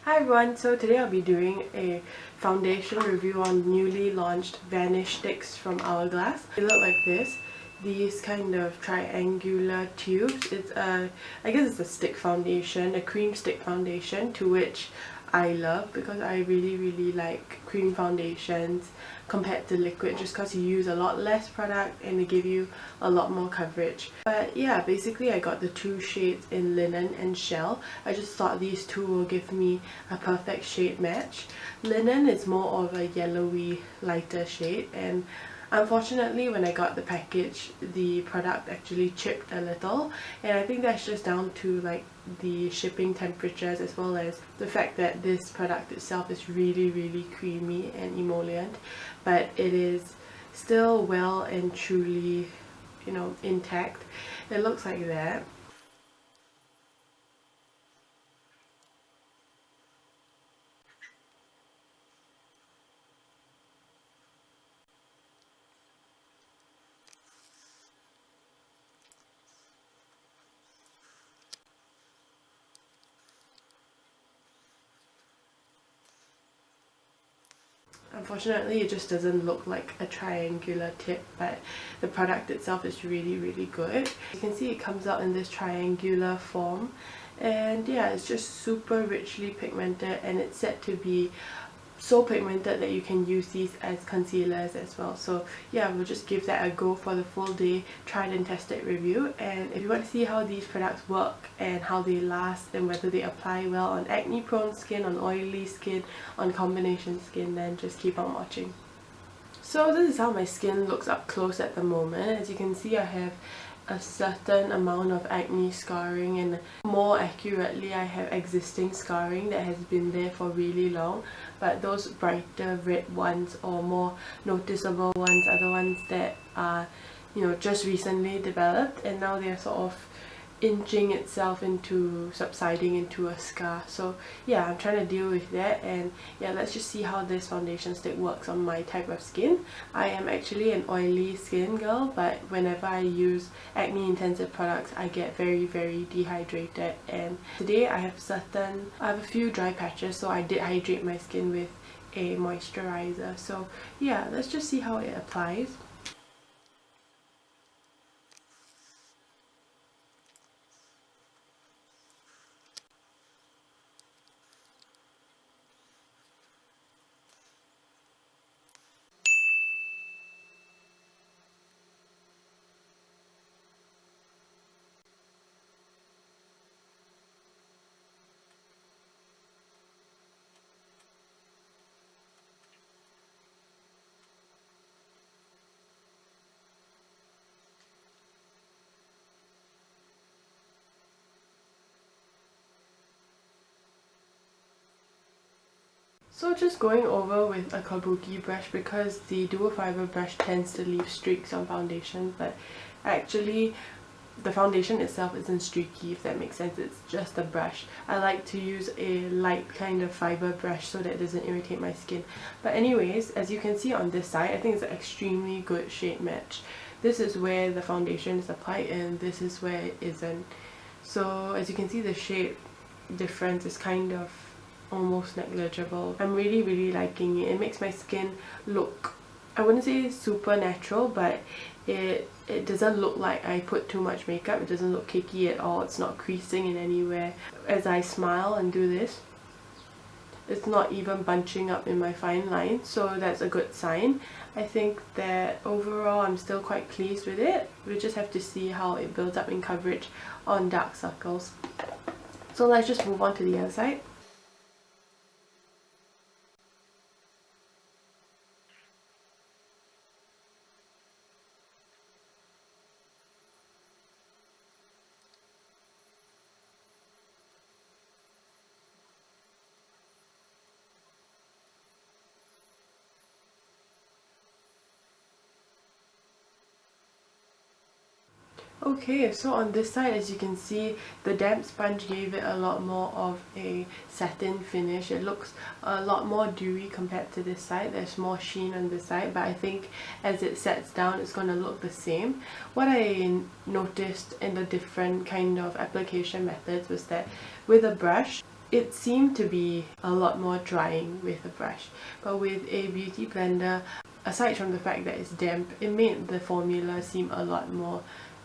Hi everyone, so today I'll be doing a foundation review on newly launched Vanish sticks from Hourglass. They look like this. These kind of triangular tubes. I guess it's a stick foundation, a cream stick foundation, to which I love because I really like cream foundations compared to liquid, just because you use a lot less product and they give you a lot more coverage. But yeah, basically I got the two shades in Linen and Shell. I just thought these two will give me a perfect shade match. Linen is more of a yellowy lighter shade, and unfortunately when I got the package the product actually chipped a little, and I think that's just down to like the shipping temperatures, as well as the fact that this product itself is really creamy and emollient, but it is still well and truly, intact. It looks like that. Unfortunately, it just doesn't look like a triangular tip, but the product itself is really good. You can see it comes out in this triangular form, and yeah, it's just super richly pigmented, and it's said to be so pigmented that you can use these as concealers as well. So yeah, we'll just give that a go for the full day tried and tested review. And if you want to see how these products work and how they last and whether they apply well on acne prone skin, on oily skin, on combination skin, then just keep on watching. So this is how my skin looks up close at the moment. As you can see, I have a certain amount of acne scarring, and more accurately I have existing scarring that has been there for really long, but those brighter red ones or more noticeable ones are the ones that are just recently developed, and now they're sort of inching itself into subsiding into a scar. So yeah, I'm trying to deal with that, and yeah, let's just see how this foundation stick works on my type of skin. I am actually an oily skin girl, but whenever I use acne intensive products I get very dehydrated, and today I have a few dry patches, so I did hydrate my skin with a moisturizer. So yeah, let's just see how it applies. So just going over with a kabuki brush, because the dual fiber brush tends to leave streaks on foundation, but actually the foundation itself isn't streaky, if that makes sense. It's just a brush. I like to use a light kind of fiber brush so that it doesn't irritate my skin. But anyways, as you can see on this side, I think it's an extremely good shade match. This is where the foundation is applied and this is where it isn't. So as you can see, the shade difference is kind of almost negligible. I'm really liking it. It makes my skin look, I wouldn't say super natural, but it doesn't look like I put too much makeup. It doesn't look cakey at all. It's not creasing in anywhere. As I smile and do this, it's not even bunching up in my fine lines, so that's a good sign. I think that overall I'm still quite pleased with it. We just have to see how it builds up in coverage on dark circles. So let's just move on to the other side. Okay, so on this side, as you can see, the damp sponge gave it a lot more of a satin finish. It looks a lot more dewy compared to this side. There's more sheen on this side, but I think as it sets down it's going to look the same. What I noticed in the different kind of application methods was that with a brush, it seemed to be a lot more drying with a brush, but with a beauty blender, aside from the fact that it's damp, it made the formula seem a lot more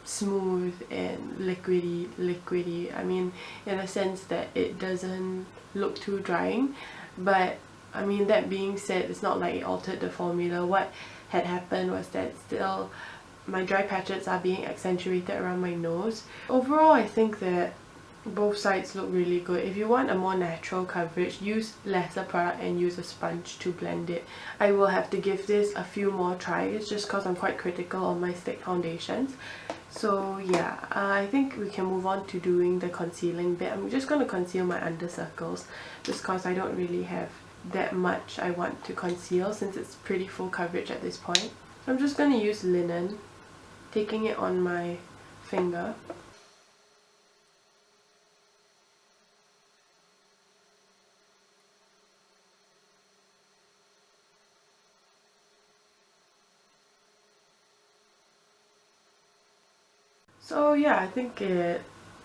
smooth and liquidy. I mean, in a sense that it doesn't look too drying, but I mean, that being said, it's not like it altered the formula. What had happened was that still my dry patches are being accentuated around my nose. Overall, I think that both sides look really good. If you want a more natural coverage, use lesser product and use a sponge to blend it. I will have to give this a few more tries just because I'm quite critical on my stick foundations. So yeah, I think we can move on to doing the concealing bit. I'm just going to conceal my under circles just because I don't really have that much I want to conceal since it's pretty full coverage at this point. So I'm just going to use linen, taking it on my finger. So yeah, I think it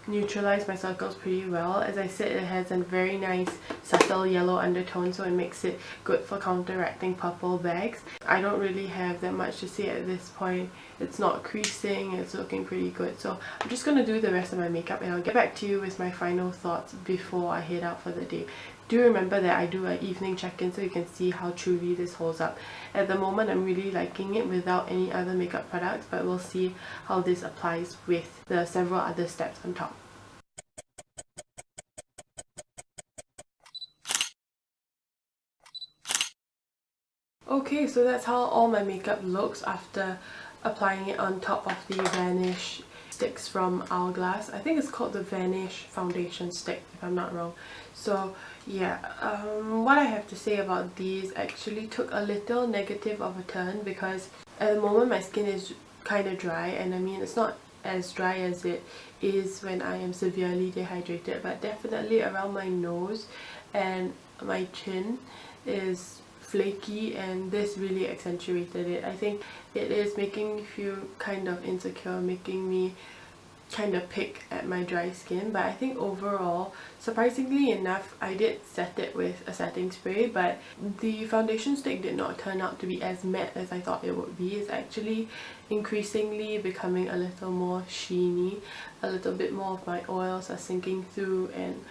neutralized my circles pretty well. As I said, it has a very nice subtle yellow undertone, so it makes it good for counteracting purple bags. I don't really have that much to say at this point. It's not creasing, it's looking pretty good. So I'm just going to do the rest of my makeup and I'll get back to you with my final thoughts before I head out for the day. Do remember that I do an evening check-in so you can see how truly this holds up. At the moment, I'm really liking it without any other makeup products, but we'll see how this applies with the several other steps on top. Okay, so that's how all my makeup looks after applying it on top of the Vanish sticks from Hourglass. I think it's called the Vanish foundation stick if I'm not wrong. So yeah, what I have to say about these actually took a little negative of a turn because at the moment my skin is kind of dry, and I mean it's not as dry as it is when I am severely dehydrated, but definitely around my nose and my chin is flaky, and this really accentuated it. I think it is making me feel kind of insecure, making me kind of pick at my dry skin, but I think overall, surprisingly enough, I did set it with a setting spray, but the foundation stick did not turn out to be as matte as I thought it would be. It's actually increasingly becoming a little more sheeny, a little bit more of my oils are sinking through, and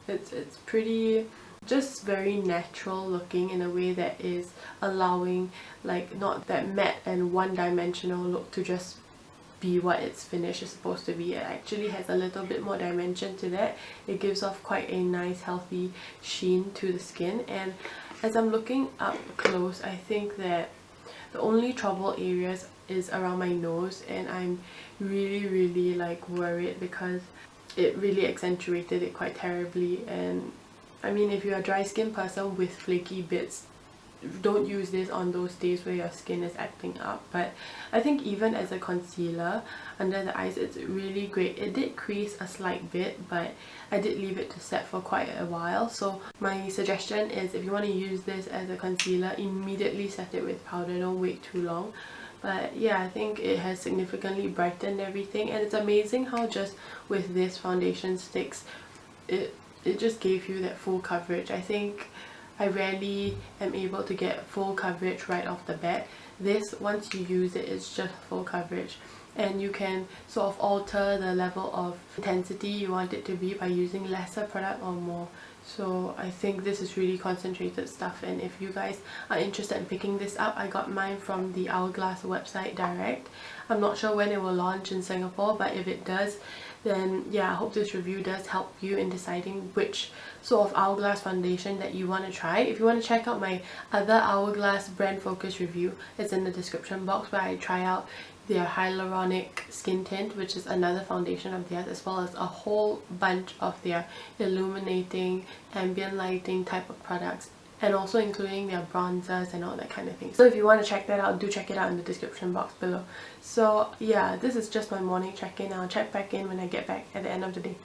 it's pretty just very natural looking in a way that is allowing like not that matte and one-dimensional look to just be what its finish is supposed to be. It actually has a little bit more dimension to that. It gives off quite a nice healthy sheen to the skin, and as I'm looking up close, I think that the only trouble areas is around my nose, and I'm really like worried because it really accentuated it quite terribly. And I mean, if you're a dry skin person with flaky bits, don't use this on those days where your skin is acting up. But I think even as a concealer under the eyes, it's really great. It did crease a slight bit, but I did leave it to set for quite a while. So my suggestion is, if you want to use this as a concealer, immediately set it with powder, don't wait too long. But yeah, I think it has significantly brightened everything, and it's amazing how just with this foundation sticks, it just gave you that full coverage. I think I rarely am able to get full coverage right off the bat. This, once you use it, it's just full coverage, and you can sort of alter the level of intensity you want it to be by using lesser product or more. So I think this is really concentrated stuff, and if you guys are interested in picking this up, I got mine from the Hourglass website direct. I'm not sure when it will launch in Singapore, but if it does, then yeah, I hope this review does help you in deciding which sort of Hourglass foundation that you want to try. If you want to check out my other Hourglass brand focus review, it's in the description box, where I try out their hyaluronic skin tint, which is another foundation of theirs, as well as a whole bunch of their illuminating ambient lighting type of products, and also including their bronzers and all that kind of thing. So if you want to check that out, do check it out in the description box below. So yeah, this is just my morning check-in. I'll check back in when I get back at the end of the day.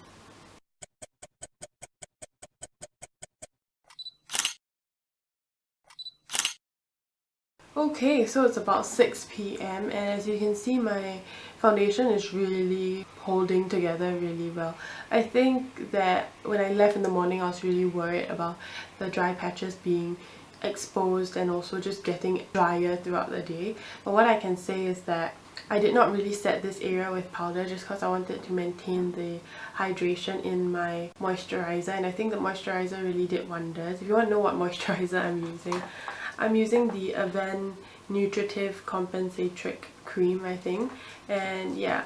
Okay, so it's about 6 p.m. and as you can see, my foundation is really holding together really well. I think that when I left in the morning I was really worried about the dry patches being exposed and also just getting drier throughout the day. But what I can say is that I did not really set this area with powder just because I wanted to maintain the hydration in my moisturizer, and I think the moisturizer really did wonders. If you want to know what moisturizer I'm using the Avène Nutritive Compensatrix cream, I think, and yeah,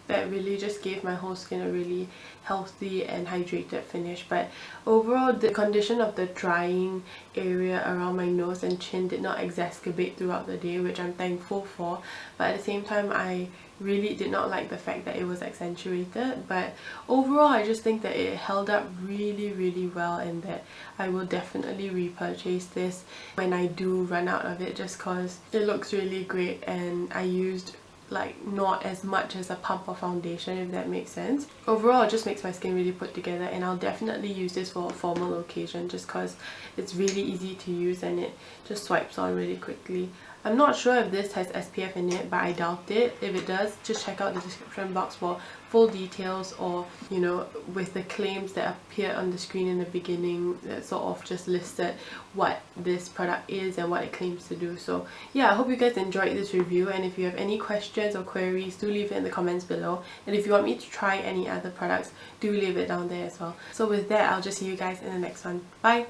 that really just gave my whole skin a really healthy and hydrated finish. But overall, the condition of the drying area around my nose and chin did not exacerbate throughout the day, which I'm thankful for, but at the same time I really did not like the fact that it was accentuated. But overall, I just think that it held up really well, and that I will definitely repurchase this when I do run out of it, just cause it looks really great and I used like not as much as a pump of foundation, if that makes sense. Overall, it just makes my skin really put together, and I'll definitely use this for a formal occasion just cause it's really easy to use and it just swipes on really quickly. I'm not sure if this has SPF in it, but I doubt it. If it does, just check out the description box for full details, or you know, with the claims that appeared on the screen in the beginning that sort of just listed what this product is and what it claims to do. So yeah, I hope you guys enjoyed this review, and if you have any questions or queries, do leave it in the comments below, and if you want me to try any other products, do leave it down there as well. So with that, I'll just see you guys in the next one. Bye!